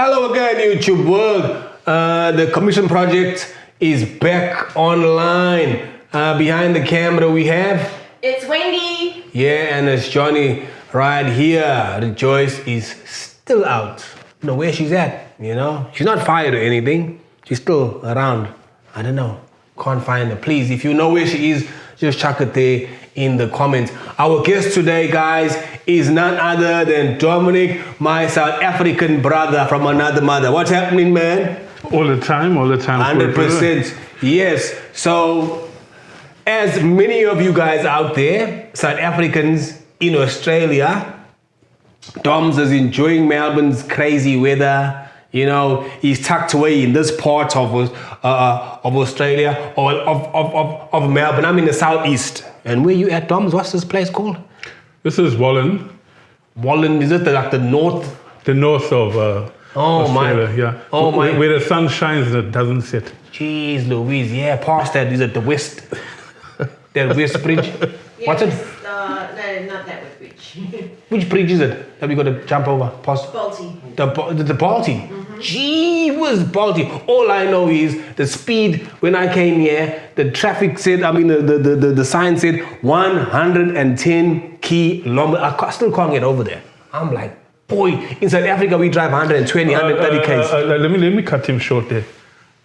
Hello again, YouTube world. The commission project is back online. Behind the camera we have... It's Wendy. Yeah, and it's Johnny right here. Joyce is still out. I don't know where she's at, you know? She's not fired or anything. She's still around. I don't know. Can't find her. Please, if you know where she is, just chuck it there in the comments. Our guest today, guys, is none other than Dominic, my South African brother from another mother. What's happening, man? All the time. 100%. Yes. So, as many of you guys out there, South Africans in Australia, Doms is enjoying Melbourne's crazy weather. You know, he's tucked away in this part of Australia, or of Melbourne. I'm in the southeast. And where you at, Doms? What's this place called? This is Wallen. Wallen, is it like the north? The north of Australia, my. yeah. Oh my. Where the sun shines and it doesn't set. Jeez Louise, yeah, past that, is it the west? That west bridge? Yeah, What's it? No, not that with bridge. Which bridge is it that we got to jump over? Past? Balti. The Balti? Mm-hmm. Gee whiz, Balti. All I know is the speed when I came here, the traffic said, the sign said 110 kilometers. I still can't get over there. I'm like, boy, in South Africa we drive 120, 130 k's. Let me cut him short there.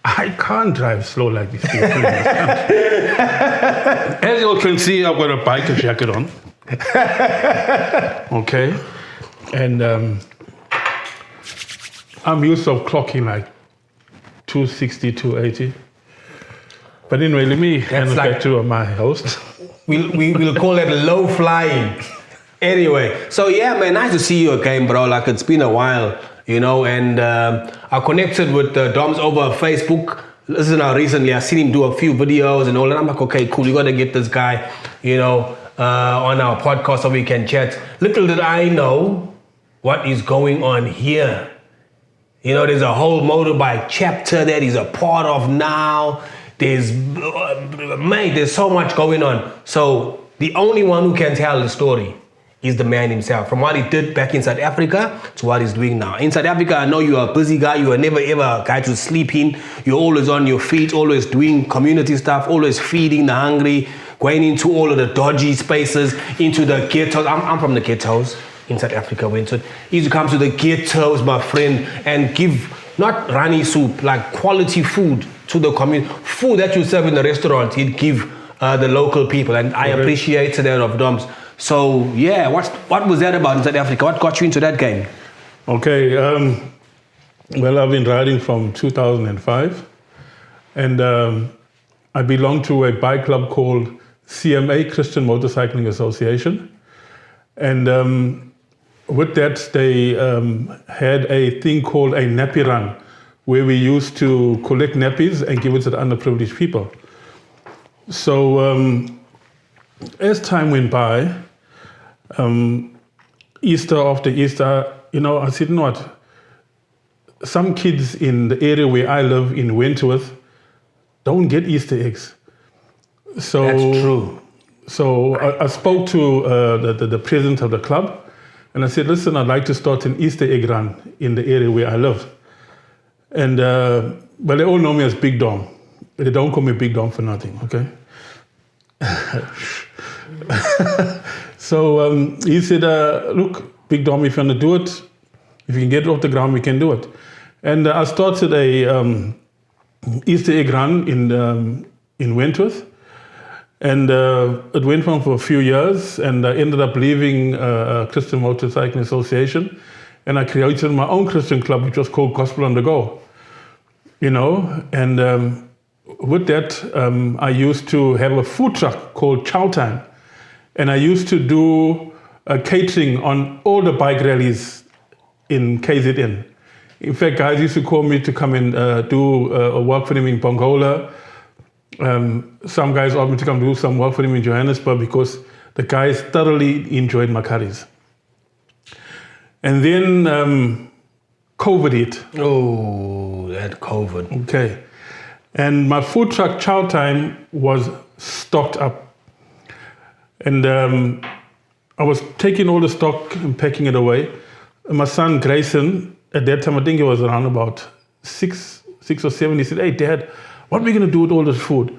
I can't drive slow like this. As you all can see, I've got a biker jacket on. Okay. And I'm used to clocking like 260, 280. But anyway, let me hand it back to my host. We'll call it low flying. Anyway, so yeah, man, nice to see you again, bro. Like, it's been a while, you know, and I connected with Doms over Facebook. Listen, recently I seen him do a few videos and all, and I'm like, okay, cool, you got to get this guy, you know, on our podcast so we can chat. Little did I know what is going on here. You know, there's a whole motorbike chapter that he's a part of now. There's so much going on. So the only one who can tell the story is the man himself. From what he did back in South Africa to what he's doing now. In South Africa, I know you are a busy guy. You are never ever a guy to sleep in. You're always on your feet, always doing community stuff, always feeding the hungry, going into all of the dodgy spaces, into the ghettos. I'm from the ghettos in South Africa. He used to come to the ghettos, my friend, and give not runny soup, like quality food to the community. Food that you serve in the restaurant, he'd give the local people. And I appreciate that of Doms. So, yeah, what was that about in South Africa? What got you into that game? Okay, well, I've been riding from 2005. And I belong to a bike club called CMA, Christian Motorcycling Association. And with that, they had a thing called a nappy run, where we used to collect nappies and give it to the underprivileged people. So as time went by, Easter after Easter, you know, I said, you know what? Some kids in the area where I live in Wentworth don't get Easter eggs. So that's true. So I spoke to the president of the club, and I said, listen, I'd like to start an Easter egg run in the area where I live. And but they all know me as Big Dom. They don't call me Big Dom for nothing, okay? So he said, look, Big Dom, if you want to do it, if you can get it off the ground, we can do it. And I started a Easter egg run in Wentworth. And it went on for a few years, and I ended up leaving Christian Motorcycling Association, and I created my own Christian club, which was called Gospel on the Go. You know, and with that, I used to have a food truck called Chow Time. And I used to do catering on all the bike rallies in KZN. In fact, guys used to call me to come and do a work for them in Pongola. Some guys asked me to come do some work for them in Johannesburg because the guys thoroughly enjoyed my curries. And then COVID hit. Oh, that COVID. Okay. And my food truck, Chow Time, was stocked up. And I was taking all the stock and packing it away. And my son, Grayson, at that time, I think it was around about 6 or 7. He said, "Hey, Dad, what are we going to do with all this food?"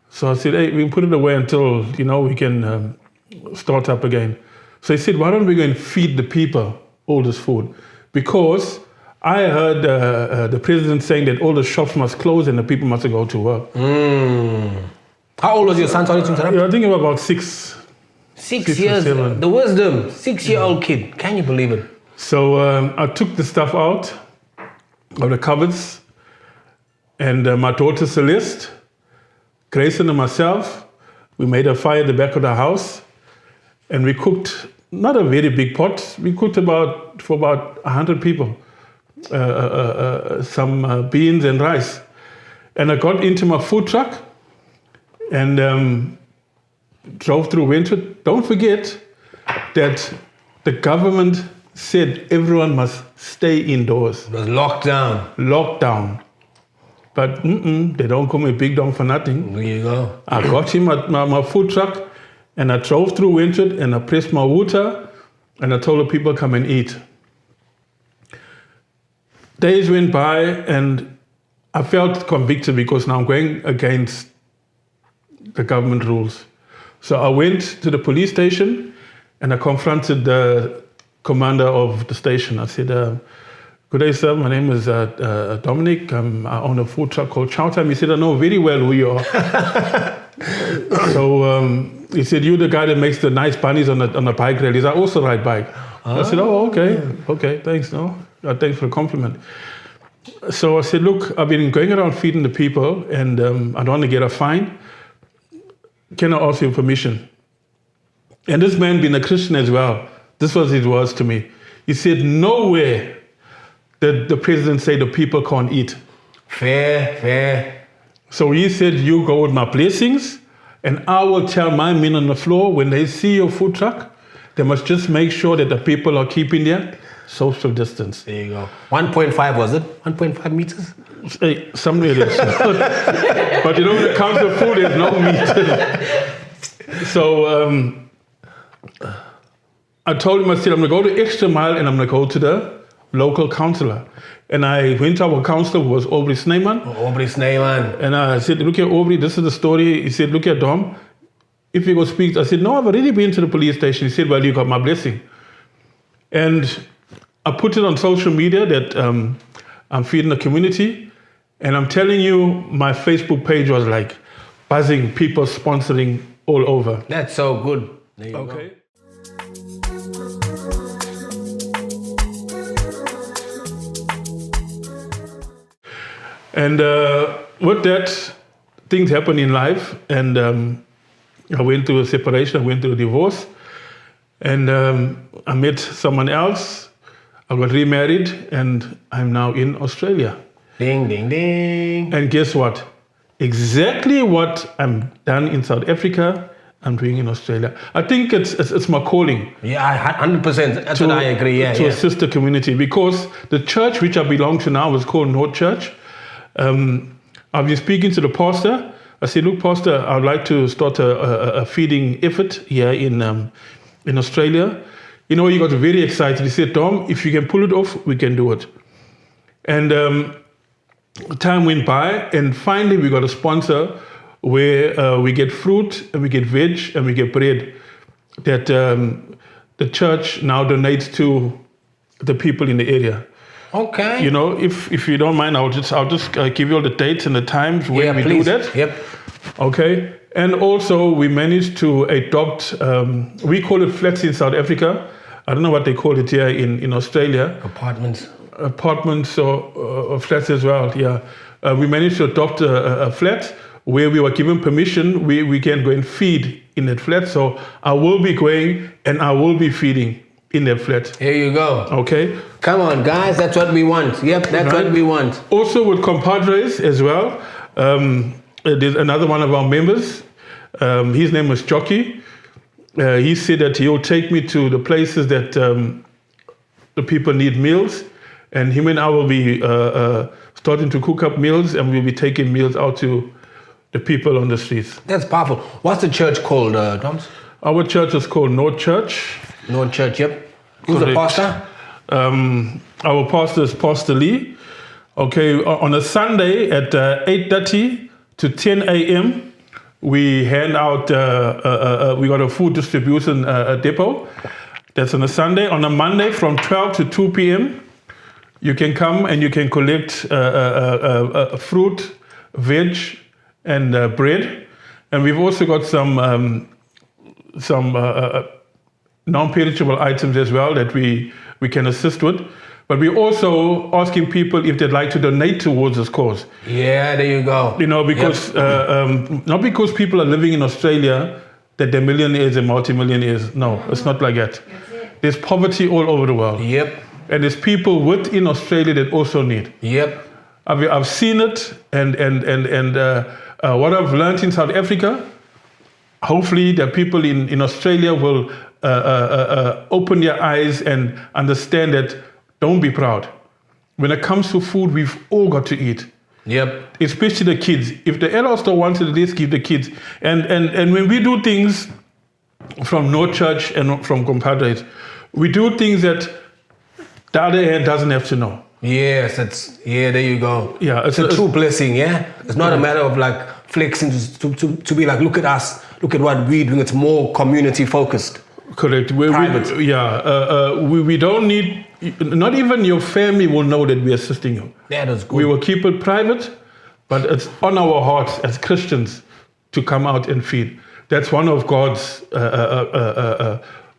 So I said, "Hey, we can put it away until, we can start up again." So he said, "Why don't we go and feed the people all this food?" Because I heard the president saying that all the shops must close and the people must go to work. How old was your son? Sorry to interrupt. Yeah, I think about 6. 6 years. 7. The wisdom. 6-year-old kid. Can you believe it? So I took the stuff out of the cupboards, and my daughter Celeste, Grayson and myself, we made a fire at the back of the house, and we cooked, not a very big pot, we cooked for about 100 people, some beans and rice. And I got into my food truck and drove through Wentworth. Don't forget that the government said everyone must stay indoors. It was locked down. Lockdown. But they don't call me Big Dom for nothing. There you go. I got in my food truck and I drove through Wentworth and I pressed my water and I told the people, come and eat. Days went by and I felt convicted because now I'm going against the government rules. So I went to the police station and I confronted the commander of the station. I said, "Good day, sir. My name is Dominic. I own a food truck called Chowtime." He said, "I know very well who you are." So he said, "You're the guy that makes the nice bunnies on the bike rallies. I also ride bike." I said, "Oh, okay. Okay, thanks. No, thanks for the compliment." So I said, "Look, I've been going around feeding the people and I don't want to get a fine. Can I ask your permission?" And this man being a Christian as well, this was his words to me. He said, "Nowhere did the president say the people can't eat." Fair. So he said, "You go with my blessings and I will tell my men on the floor when they see your food truck, they must just make sure that the people are keeping their social distance." There you go. 1.5 was it? 1.5 meters? Hey, somewhere else. But when it comes to food, there's no meat. So I told him, I said, "I'm going to go the extra mile and I'm going to go to the local councillor." And I went to our councillor, who was Aubrey Snyman. Aubrey Snyman. And I said, "Look here, Aubrey, this is the story." He said, "Look here, Dom, if you go speak." I said, "No, I've already been to the police station." He said, "Well, you got my blessing." And I put it on social media that I'm feeding the community. And I'm telling you, my Facebook page was like buzzing, people sponsoring all over. That's so good. There you go. Okay. And with that, things happen in life. And I went through a separation, I went through a divorce. And I met someone else. I got remarried, and I'm now in Australia. Ding, ding, ding. And guess what? Exactly what I'm done in South Africa, I'm doing in Australia. I think it's my calling. Yeah, 100%. That's what I agree. Yeah, to a sister community, because the church which I belong to now is called North Church. I've been speaking to the pastor. I said, "Look, Pastor, I'd like to start a feeding effort here in Australia." He got very excited. He said, "Tom, if you can pull it off, we can do it." And time went by, and finally we got a sponsor where we get fruit and we get veg and we get bread that the church now donates to the people in the area. Okay. If you don't mind, I'll just give you all the dates and the times when we please. do that. Yep. Okay. And also we managed to adopt, we call it flats in South Africa. I don't know what they call it here in Australia. Apartments or flats as well, yeah. We managed to adopt a flat where we were given permission. We can go and feed in that flat. So I will be going and I will be feeding in that flat. Here you go. Okay. Come on, guys. That's what we want. Yep, that's what we want. Also with compadres as well. There's another one of our members. His name is Jockey. He said that he'll take me to the places that the people need meals. And him and I will be starting to cook up meals, and we'll be taking meals out to the people on the streets. That's powerful. What's the church called, Toms? Our church is called North Church. North Church, yep. Who's the pastor? Our pastor is Pastor Lee. Okay, on a Sunday at 8:30 to 10 a.m., we hand out, we got a food distribution depot. That's on a Sunday. On a Monday from 12 to 2 p.m., you can come and you can collect fruit, veg, and bread. And we've also got some non-perishable items as well that we can assist with. But we're also asking people if they'd like to donate towards this cause. Yeah, there you go. You know, because not because people are living in Australia that they're millionaires and multimillionaires. No, it's not like that. There's poverty all over the world. Yep. And there's people within Australia that also need. Yep. I've seen it, and what I've learned in South Africa, hopefully the people in Australia will open their eyes and understand that don't be proud. When it comes to food, we've all got to eat. Yep. Especially the kids. If the adults don't want it, let's give the kids. And when we do things from No Church and from compadres, we do things that the other hand doesn't have to know. Yes, there you go. Yeah, it's a true blessing, yeah? It's not a matter of like flexing to be like, look at us, look at what we're doing. It's more community focused. Correct. Private. We don't need, not even your family will know that we're assisting you. That is good. We will keep it private, but it's on our hearts as Christians to come out and feed. That's one of God's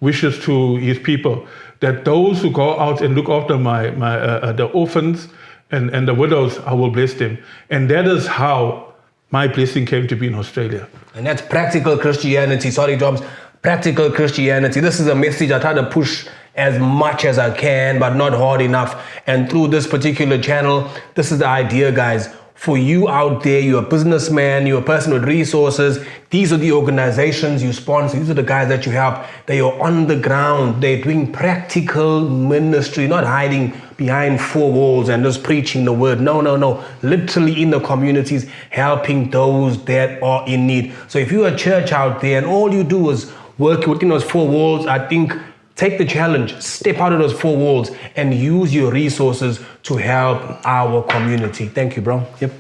wishes to his people, that those who go out and look after the orphans and the widows, I will bless them. And that is how my blessing came to be in Australia. And that's practical Christianity. Sorry, Doms. Practical Christianity. This is a message I try to push as much as I can, but not hard enough. And through this particular channel, this is the idea, guys. For you out there, you're a businessman, you're a person with resources. These are the organizations you sponsor. These are the guys that you help. They are on the ground. They're doing practical ministry, not hiding behind four walls and just preaching the word. No. Literally in the communities, helping those that are in need. So if you're a church out there and all you do is work within those four walls, I think take the challenge, step out of those four walls and use your resources to help our community. Thank you, bro. Yep.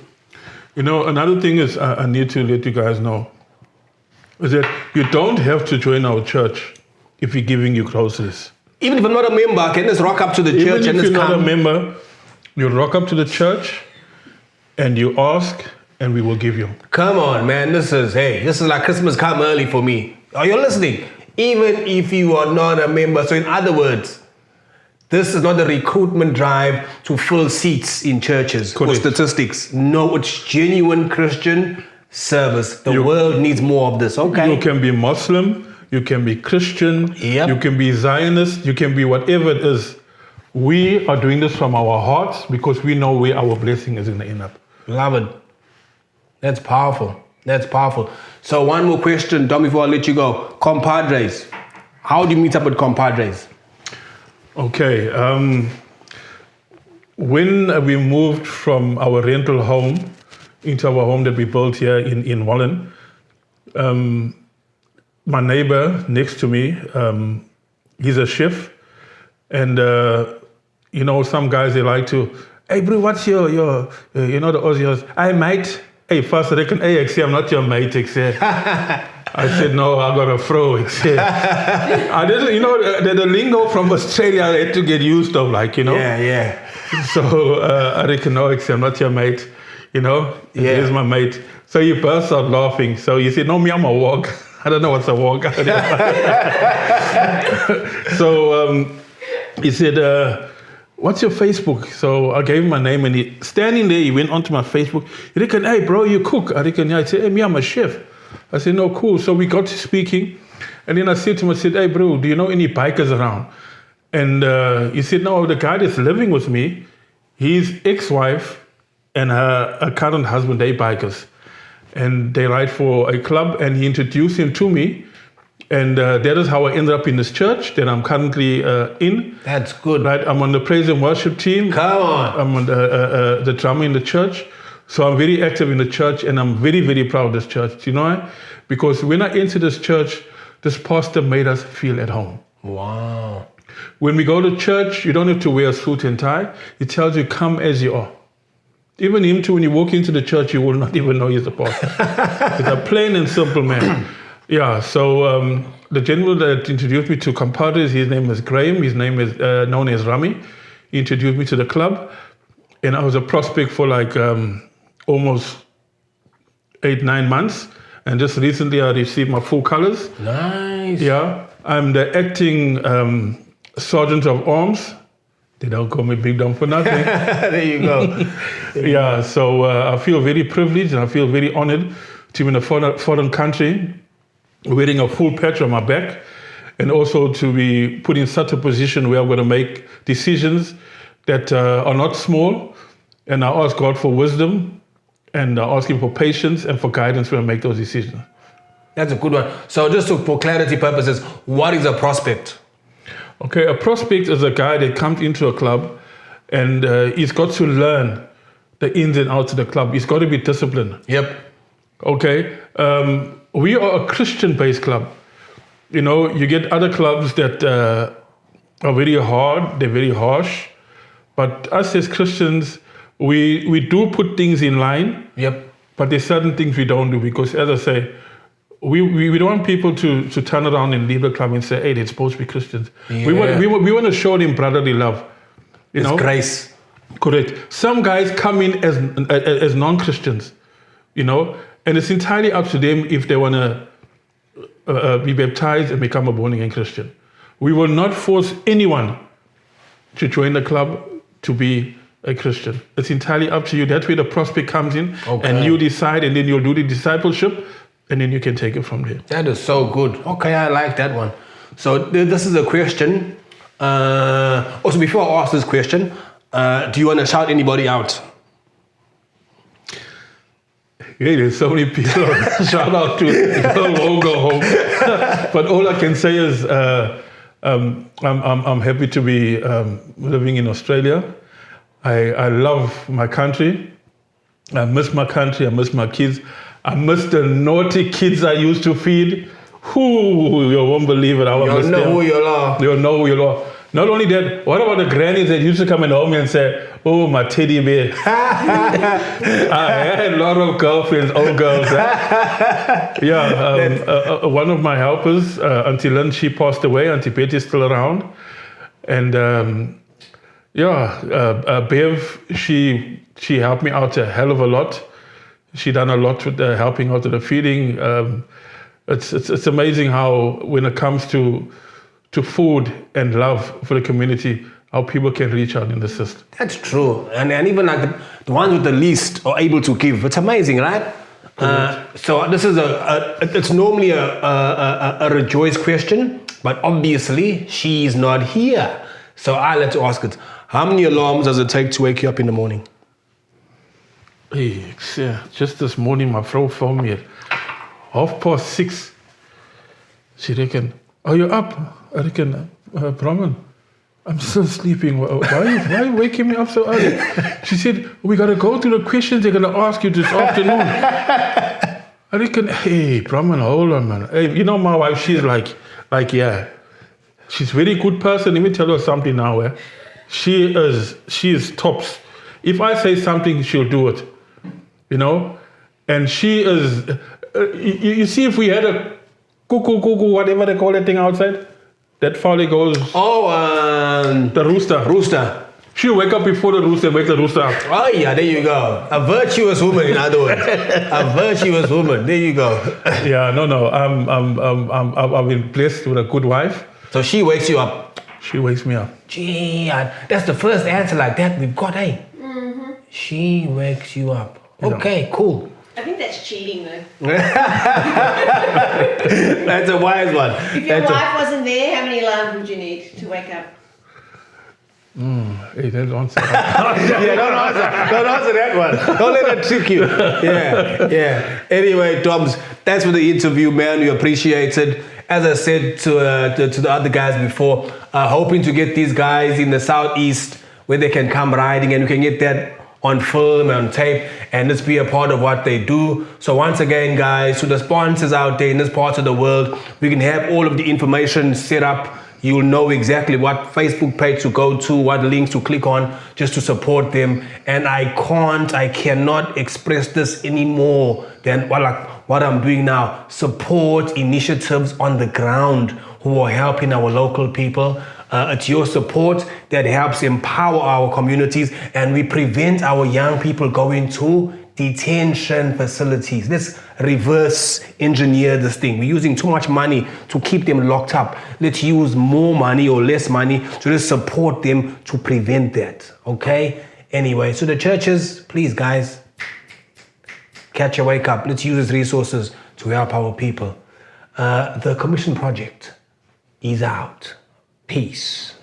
You know, another thing is I need to let you guys know is that you don't have to join our church if we're giving you groceries. Even if I'm not a member, I can just rock up to the church and just come. Even if you're not a member, you rock up to the church and you ask and we will give you. Come on, man. This is like Christmas come early for me. Are you listening? Even if you are not a member. So in other words, this is not a recruitment drive to fill seats in churches or statistics. No, it's genuine Christian service. The world needs more of this, okay? You can be Muslim, you can be Christian, Yep. you can be Zionist, you can be whatever it is. We are doing this from our hearts because we know where our blessing is going to end up. Love it. That's powerful. That's powerful. So one more question, Dom, before I let you go. Compadres. How do you meet up with compadres? Okay. When we moved from our rental home into our home that we built here in Wallen, my neighbor next to me, he's a chef. And, you know, some guys, they like to, hey, bro, what's your you know, the Aussies, hey, mate. Hey, first I reckon, hey, I'm not your mate, I said, no, I got a fro, I didn't, you know, the lingo from Australia I had to get used to, like, you know. Yeah. So I reckon, no, I'm not your mate, you know. Yeah. Here's my mate. So he burst out laughing. So he said, no, me, I'm a walk. I don't know what's a walk. So he said, what's your Facebook? So I gave him my name and standing there, he went onto my Facebook. He reckon, hey, bro, you cook? I reckon, yeah. I said, hey, me, I'm a chef. I said, no, cool. So we got to speaking. And then I said to him, I said, hey, bro, do you know any bikers around? And he said, no, the guy that's living with me, his ex-wife and her current husband, they bikers. And they ride for a club, and he introduced him to me. And that is how I ended up in this church that I'm currently in. That's good. Right, I'm on the praise and worship team. Come on. I'm on the drummer in the church. So I'm very active in the church, and I'm very, very proud of this church. Do you know why? Because when I entered this church, this pastor made us feel at home. Wow. When we go to church, you don't have to wear a suit and tie. He tells you, come as you are. Even him too, when you walk into the church, you will not even know he's a pastor. He's a plain and simple man. Yeah, so the gentleman that introduced me to compadres, his name is Graham. His name is known as Rami. He introduced me to the club. And I was a prospect for like almost 8-9 months. And just recently I received my full colors. Nice. Yeah, I'm the acting Sergeant of Arms. They don't call me Big Dom for nothing. There you go. Yeah, so I feel very privileged and I feel very honored to be in a foreign country, wearing a full patch on my back, and also to be put in such a position where I'm going to make decisions that are not small. And I ask God for wisdom, and I ask Him for patience and for guidance when I make those decisions. That's a good one. So just for clarity purposes, what is a prospect? Okay, a prospect is a guy that comes into a club and he's got to learn the ins and outs of the club. He's got to be disciplined. Yep. Okay, we are a Christian-based club. You know, you get other clubs that are very hard, they're very harsh. But us as Christians, we do put things in line. Yep. But there's certain things we don't do because, as I say, we don't want people to turn around and leave the club and say, hey, they're supposed to be Christians. Yeah. We want to show them brotherly love. You know? Grace. Correct. Some guys come in as non-Christians, you know, and it's entirely up to them if they want to be baptized and become a born-again Christian. We will not force anyone to join the club to be a Christian. It's entirely up to you. That's where the prospect comes in, and you decide, and then you'll do the discipleship, and then you can take it from there. That is so good. Okay, I like that one. So this is a question. Also, before I ask this question, do you want to shout anybody out? Hey, there's so many people. Shout out to won't go home. But all I can say is I'm happy to be living in Australia. I love my country. I miss my country. I miss my kids. I miss the naughty kids I used to feed. You won't believe it. You'll know who you are. You'll know who you are. Not only that, what about the grannies that used to come in home and say, oh, my teddy bear. I had a lot of girlfriends, old girls. One of my helpers, Auntie Lynn, she passed away. Auntie Betty's still around. And Bev, she helped me out a hell of a lot. She done a lot with helping out with the feeding. It's amazing how when it comes to food and love for the community, how people can reach out in the system. That's true. And even like the ones with the least are able to give. It's amazing, right? So this is it's normally a rejoice question, but obviously she's not here. So I'll let you ask it. How many alarms does it take to wake you up in the morning? Hey, just this morning my vrouw phoned me at 6:30. She reckon, are you up? I reckon, Brahman, I'm still sleeping. Why are you waking me up so early? She said, we got to go through the questions they're going to ask you this afternoon. I reckon, hey, Brahman, hold on, man. Hey, you know my wife, she's like, yeah. She's a very good person. Let me tell her something now. She is tops. If I say something, she'll do it. You know? And she is, you see, if we had a cuckoo, whatever they call that thing outside, that folly goes. The rooster. She'll wake up before the rooster, wake the rooster up. Oh yeah, there you go. A virtuous woman, in other words. A virtuous woman. There you go. Yeah, no. I've been blessed with a good wife. So she wakes you up. She wakes me up. Gee, that's the first answer like that we've got, eh? Mm-hmm. She wakes you up. Okay, cool. I think that's cheating though. That's a wise one. If your wife wasn't there, how many alarms would you need to wake up? Hey, don't answer that. Yeah, don't answer that one. Don't let it trick you. Yeah. Anyway, Toms, thanks for the interview, man. We appreciate it. As I said to the other guys before, hoping to get these guys in the southeast where they can come riding and we can get that on film and on tape and let's be a part of what they do. So once again, guys, to the sponsors out there in this part of the world, we can have all of the information set up you'll know exactly what Facebook page to go to, what links to click on, just to support them. And I cannot express this any more than what I'm doing now. Support initiatives on the ground who are helping our local people. It's your support that helps empower our communities, and we prevent our young people going to detention facilities. Let's reverse engineer this thing. We're using too much money to keep them locked up. Let's use more money or less money to just support them to prevent that. Okay? Anyway, so the churches, please guys, catch a wake up. Let's use these resources to help our people. The Commission Project is out. Peace.